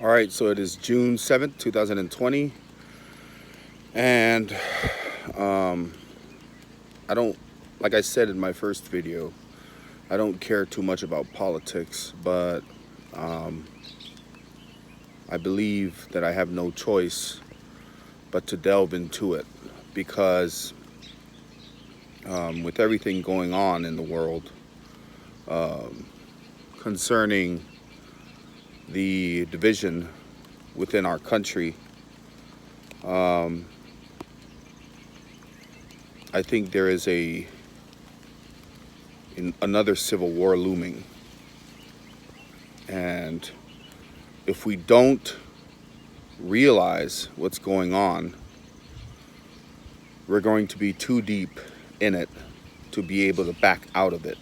All right, so it is June 7th, 2020, and um, I don't, like I said in my first video, I don't care too much about politics, but um, I believe that I have no choice but to delve into it because with everything going on in the world um, concerning the division within our country, um, I think there is another civil war looming. And if we don't realize what's going on, we're going to be too deep in it to be able to back out of it.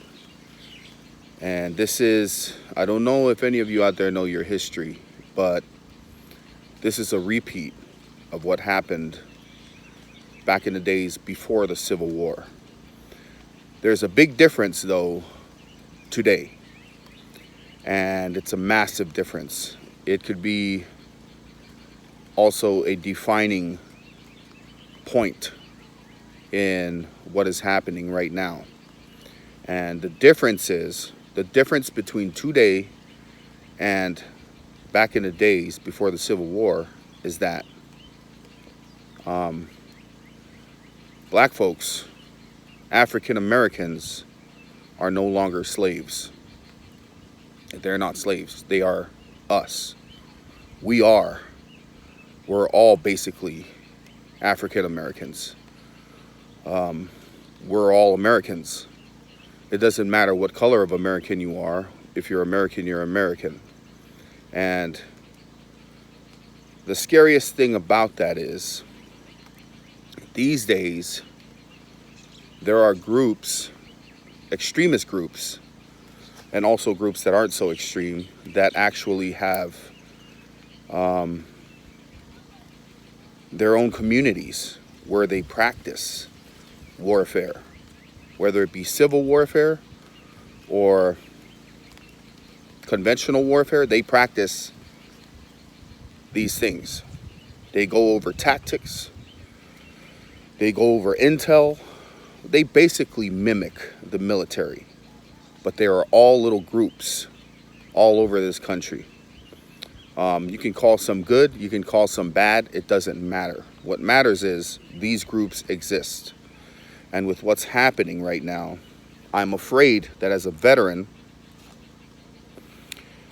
And this is, I don't know if any of you out there know your history, but this is a repeat of what happened back in the days before the Civil War. There's a big difference, though, today. And it's a massive difference. It could be also a defining point in what is happening right now. And the difference between today and back in the days before the Civil War is that black folks, African Americans, are no longer slaves. They're not slaves. They are us. We are. We're all basically African Americans. We're all Americans. It doesn't matter what color of American you are. If you're American, you're American. And the scariest thing about that is, these days, there are groups, extremist groups, and also groups that aren't so extreme, that actually have their own communities where they practice warfare, whether it be civil warfare or conventional warfare. They practice these things. They go over tactics, they go over intel, they basically mimic the military, but they are all little groups all over this country. You can call some good, you can call some bad, it doesn't matter. What matters is these groups exist. And with what's happening right now, I'm afraid that as a veteran,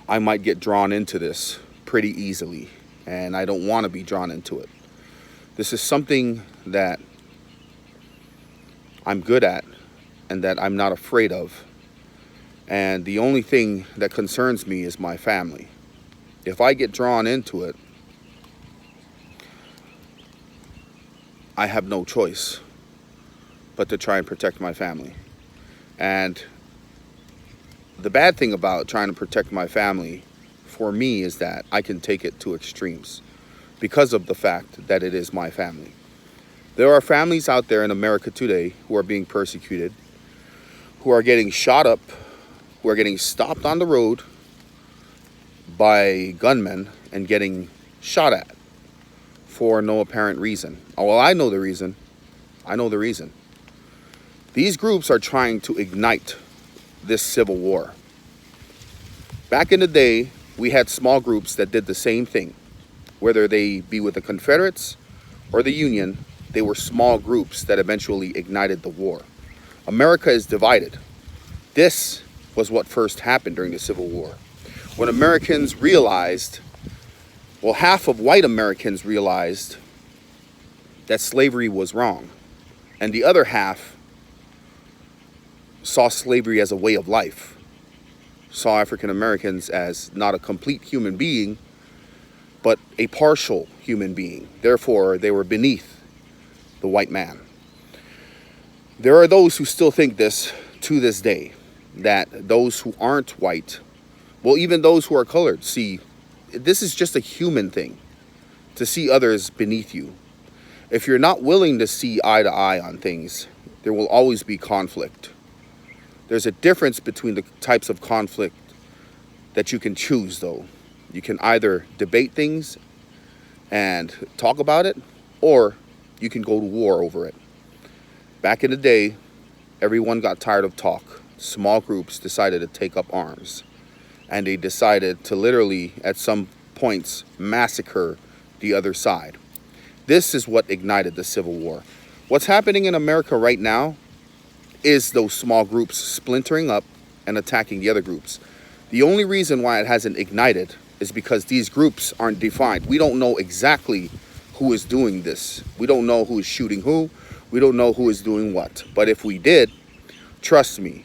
I might get drawn into this pretty easily, and I don't want to be drawn into it. This is something that I'm good at and that I'm not afraid of. And the only thing that concerns me is my family. If I get drawn into it, I have no choice but to try and protect my family. And the bad thing about trying to protect my family for me is that I can take it to extremes because of the fact that it is my family. There are families out there in America today who are being persecuted, who are getting shot up, who are getting stopped on the road by gunmen and getting shot at for no apparent reason. Oh, well, I know the reason. I know the reason. These groups are trying to ignite this civil war. Back in the day, we had small groups that did the same thing. Whether they be with the Confederates or the Union, they were small groups that eventually ignited the war. America is divided. This was what first happened during the Civil War. When Americans realized, well, half of white Americans realized that slavery was wrong, and the other half saw slavery as a way of life, saw African Americans as not a complete human being, but a partial human being. Therefore, they were beneath the white man. There are those who still think this to this day, that those who aren't white, well, even those who are colored, see, this is just a human thing, to see others beneath you. If you're not willing to see eye to eye on things, there will always be conflict. There's a difference between the types of conflict that you can choose, though. You can either debate things and talk about it, or you can go to war over it. Back in the day, everyone got tired of talk. Small groups decided to take up arms, and they decided to literally, at some points, massacre the other side. This is what ignited the Civil War. What's happening in America right now is those small groups splintering up and attacking the other groups. The only reason why it hasn't ignited is because these groups aren't defined. We don't know exactly who is doing this. We don't know who is shooting who. We don't know who is doing what. But if we did, trust me,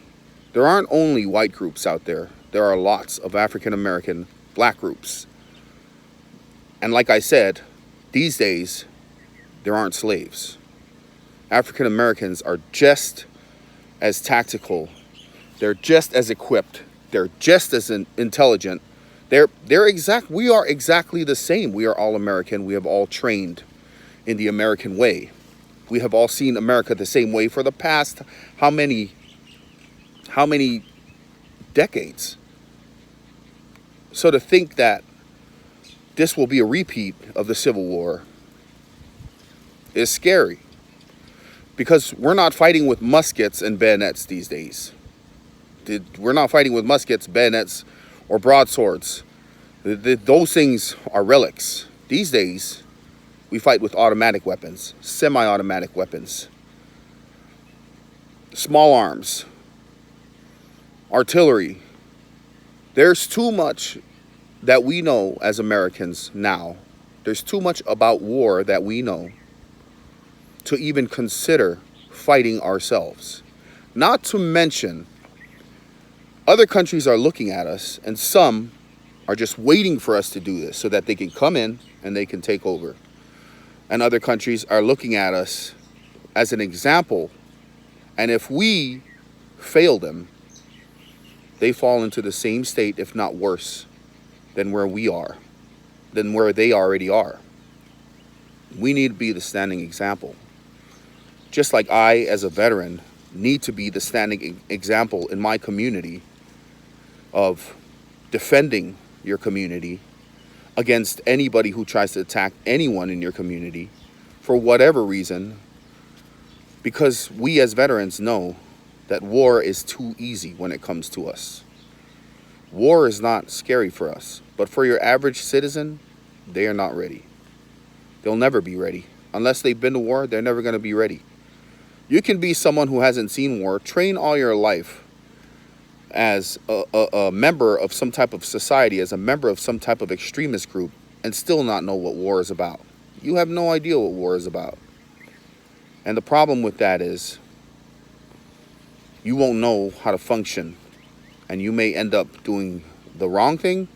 there aren't only white groups out there. There are lots of African American black groups. And like I said, these days, there aren't slaves. African Americans are just as tactical. They're just as equipped. They're just as intelligent. We are exactly the same. We are all American. We have all trained in the American way. We have all seen America the same way for the past how many decades? So to think that this will be a repeat of the Civil War is scary, because we're not fighting with muskets and bayonets these days. We're not fighting with muskets, bayonets, or broadswords. Those things are relics. These days, we fight with automatic weapons, semi-automatic weapons, small arms, artillery. There's too much that we know as Americans now. There's too much about war that we know to even consider fighting ourselves. Not to mention, other countries are looking at us, and some are just waiting for us to do this so that they can come in and they can take over. And other countries are looking at us as an example, and if we fail them, they fall into the same state, if not worse, than where we are, than where they already are. We need to be the standing example. Just like I, as a veteran, need to be the standing example in my community of defending your community against anybody who tries to attack anyone in your community for whatever reason, because we as veterans know that war is too easy when it comes to us. War is not scary for us, but for your average citizen, they are not ready. They'll never be ready. Unless they've been to war, they're never going to be ready. You can be someone who hasn't seen war, train all your life as a member of some type of society, as a member of some type of extremist group, and still not know what war is about. You have no idea what war is about. And the problem with that is you won't know how to function, and you may end up doing the wrong thing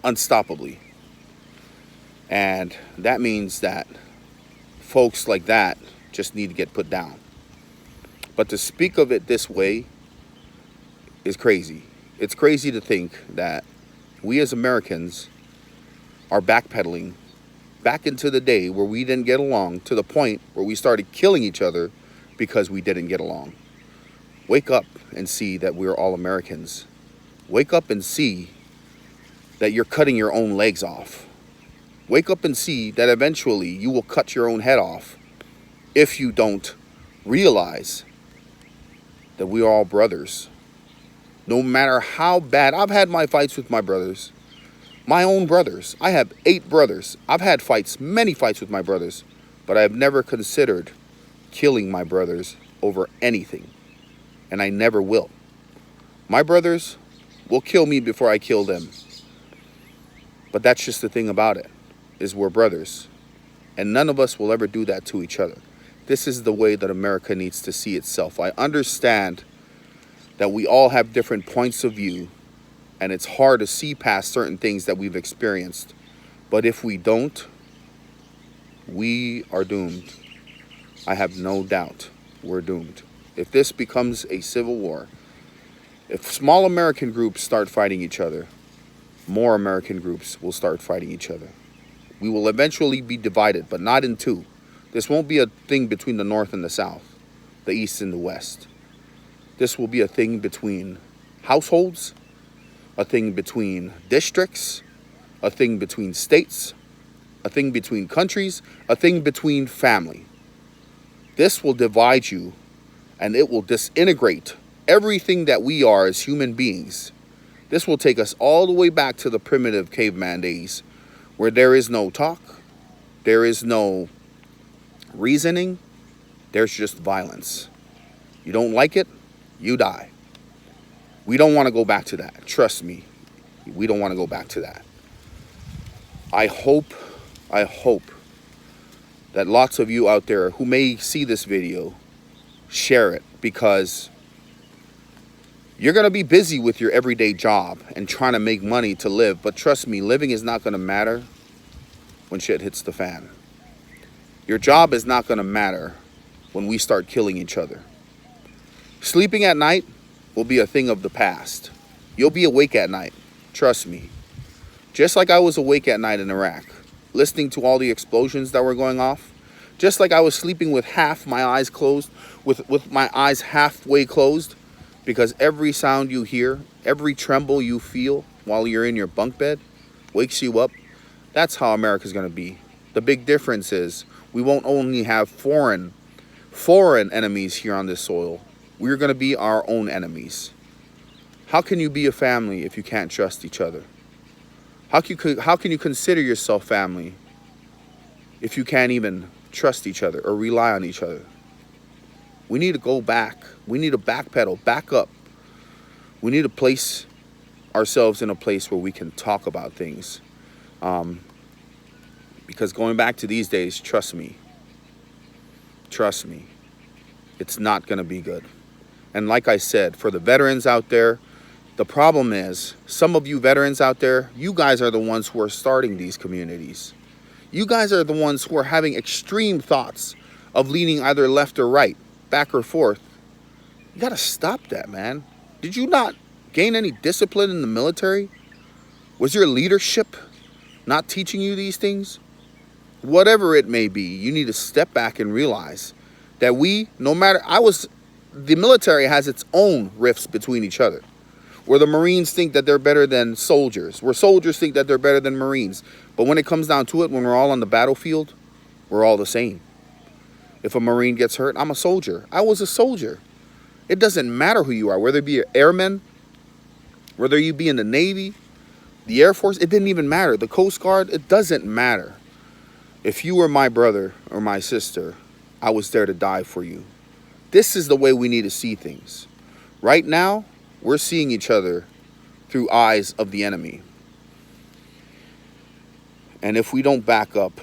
unstoppably. And that means that folks like that just need to get put down. But to speak of it this way is crazy. It's crazy to think that we as Americans are backpedaling back into the day where we didn't get along, to the point where we started killing each other because we didn't get along. Wake up and see that we're all Americans. Wake up and see that you're cutting your own legs off. Wake up and see that eventually you will cut your own head off if you don't realize that we are all brothers. No matter how bad, I've had my fights with my brothers, my own brothers. I have 8 brothers. I've had fights, many fights with my brothers, but I've never considered killing my brothers over anything, and I never will. My brothers will kill me before I kill them, but that's just the thing about it, is we're brothers, and none of us will ever do that to each other. This is the way that America needs to see itself. I understand that we all have different points of view, and it's hard to see past certain things that we've experienced. But if we don't, we are doomed. I have no doubt we're doomed. If this becomes a civil war, if small American groups start fighting each other, more American groups will start fighting each other. We will eventually be divided, but not in two. This won't be a thing between the North and the South, the East and the West. This will be a thing between households, a thing between districts, a thing between states, a thing between countries, a thing between family. This will divide you, and it will disintegrate everything that we are as human beings. This will take us all the way back to the primitive caveman days, where there is no talk, there is no reasoning, there's just violence. You don't like it, you die. We don't want to go back to that. Trust me, we don't want to go back to that. I hope that lots of you out there who may see this video share it, because you're going to be busy with your everyday job and trying to make money to live. But trust me, living is not going to matter when shit hits the fan. Your job is not going to matter when we start killing each other. Sleeping at night will be a thing of the past. You'll be awake at night. Trust me. Just like I was awake at night in Iraq, listening to all the explosions that were going off. Just like I was sleeping with half my eyes closed, with my eyes halfway closed, because every sound you hear, every tremble you feel while you're in your bunk bed wakes you up. That's how America's going to be. The big difference is we won't only have foreign enemies here on this soil. We're going to be our own enemies. How can you be a family if you can't trust each other? How can you consider yourself family if you can't even trust each other or rely on each other? We need to go back. We need to backpedal, back up. We need to place ourselves in a place where we can talk about things. Because going back to these days, trust me, it's not going to be good. And like I said, for the veterans out there, the problem is, some of you veterans out there, you guys are the ones who are starting these communities. You guys are the ones who are having extreme thoughts of leaning either left or right, back or forth. You got to stop that, man. Did you not gain any discipline in the military? Was your leadership not teaching you these things? Whatever it may be, you need to step back and realize that the military has its own rifts between each other, where the Marines think that they're better than soldiers, where soldiers think that they're better than Marines. But when it comes down to it, when we're all on the battlefield, we're all the same. If a Marine gets hurt, I'm a soldier. I was a soldier. It doesn't matter who you are, whether it be an airman, whether you be in the Navy, the Air Force, it didn't even matter. The Coast Guard, it doesn't matter. If you were my brother or my sister, I was there to die for you. This is the way we need to see things. Right now, we're seeing each other through eyes of the enemy. And if we don't back up,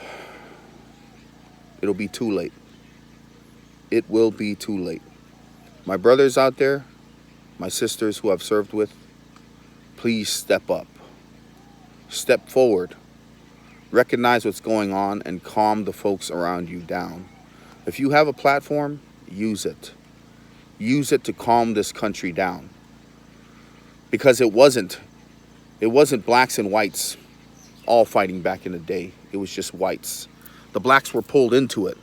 it'll be too late. It will be too late. My brothers out there, my sisters who I've served with, please step up. Step forward. Recognize what's going on and calm the folks around you down. If you have a platform, use it. Use it to calm this country down. Because it wasn't blacks and whites all fighting back in the day. It was just whites. The blacks were pulled into it.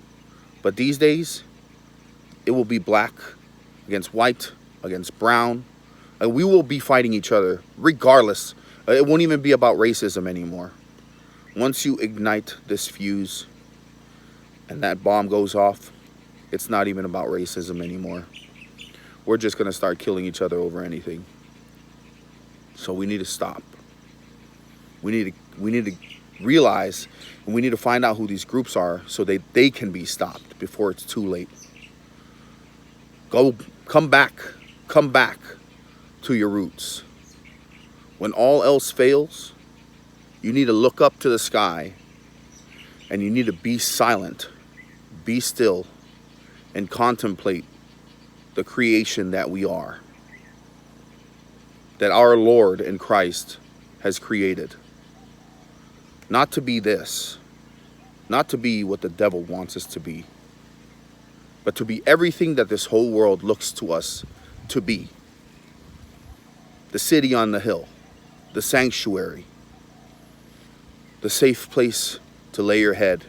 But these days, it will be black against white, against brown. And we will be fighting each other regardless. It won't even be about racism anymore. Once you ignite this fuse and that bomb goes off, it's not even about racism anymore. We're just going to start killing each other over anything. So we need to stop. We need to realize, and we need to find out who these groups are so they can be stopped before it's too late. Come back to your roots. When all else fails, you need to look up to the sky and you need to be silent, be still, and contemplate the creation that we are, that our Lord in Christ has created. Not to be this, not to be what the devil wants us to be, but to be everything that this whole world looks to us to be. The city on the hill, the sanctuary, the safe place to lay your head,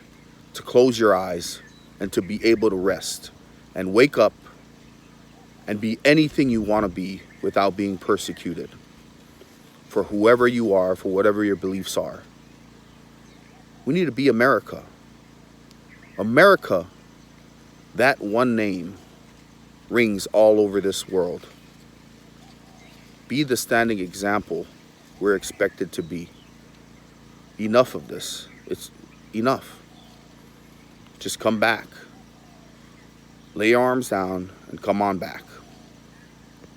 to close your eyes, and to be able to rest and wake up and be anything you want to be without being persecuted. for whoever you are, for whatever your beliefs are. We need to be America. America, that one name, rings all over this world. Be the standing example we're expected to be. Enough of this. It's enough. Just come back. Lay your arms down and come on back.